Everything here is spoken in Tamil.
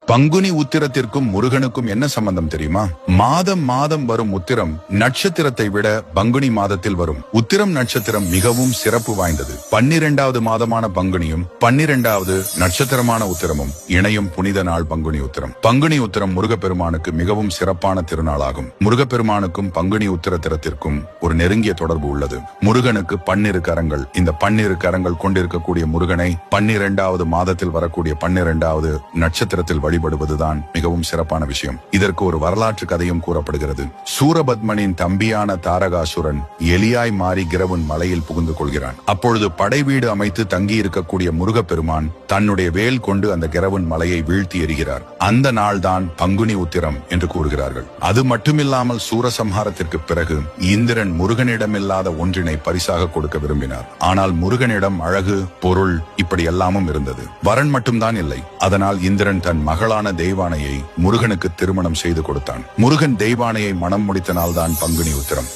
பங்குனி உத்திரத்திற்கும் முருகனுக்கும் என்ன சம்பந்தம் தெரியுமா? மாதம் மாதம் வரும் உத்திரம் நட்சத்திரத்தை விட பங்குனி மாதத்தில் வரும் உத்திரம் நட்சத்திரம் மிகவும் சிறப்பு வாய்ந்தது. 12வது மாதமான பங்குனியும் 12வது நட்சத்திரமான உத்திரமும் இணையும் புனித நாள் பங்குனி உத்திரம். பங்குனி உத்திரம் முருகப்பெருமானுக்கு மிகவும் சிறப்பான திருநாளாகும். முருகப்பெருமானுக்கும் பங்குனி உத்திரத்திற்கும் ஒரு நெருங்கிய தொடர்பு உள்ளது. முருகனுக்கு 12 கரங்கள். இந்த 12 கரங்கள் கொண்டிருக்கக்கூடிய முருகனை 12வது மாதத்தில் வரக்கூடிய 12வது நட்சத்திரத்தில் வழிபடுவதுதான் மிகவும் சிறப்பான விஷயம். இதற்கு ஒரு வரலாற்று கதையும் கூறப்படுகிறது. சூரபத்மனின் தம்பியான தாரகாசுரன் எலியாய் மாறி கிரவுன் மலையில் புகுந்து கொள்கிறான். அப்பொழுது படை வீடு அமைத்து தங்கி இருக்கக்கூடிய முருகப்பெருமான் தன்னுடைய வேல் கொண்டு அந்த கிரவுன் மலையை வீழ்த்தி எறிகிறார். அந்த நாள் தான் பங்குனி உத்திரம் என்று கூறுகிறார்கள். அது மட்டுமில்லாமல் சூரசம்ஹாரத்திற்கு பிறகு இந்திரன் முருகனிடமில்லாத ஒன்றினை பரிசாக கொடுக்க விரும்பினார். ஆனால் முருகனிடம் அழகு, பொருள் இப்படி எல்லாமும் இருந்தது. வரன் மட்டும்தான் இல்லை. அதனால் இந்திரன் தன் மகளான தெய்வானையை முருகனுக்கு திருமணம் செய்து கொடுத்தான். முருகன் தெய்வானையை மனம் முடித்த நாள்தான் பங்குனி உத்திரம்.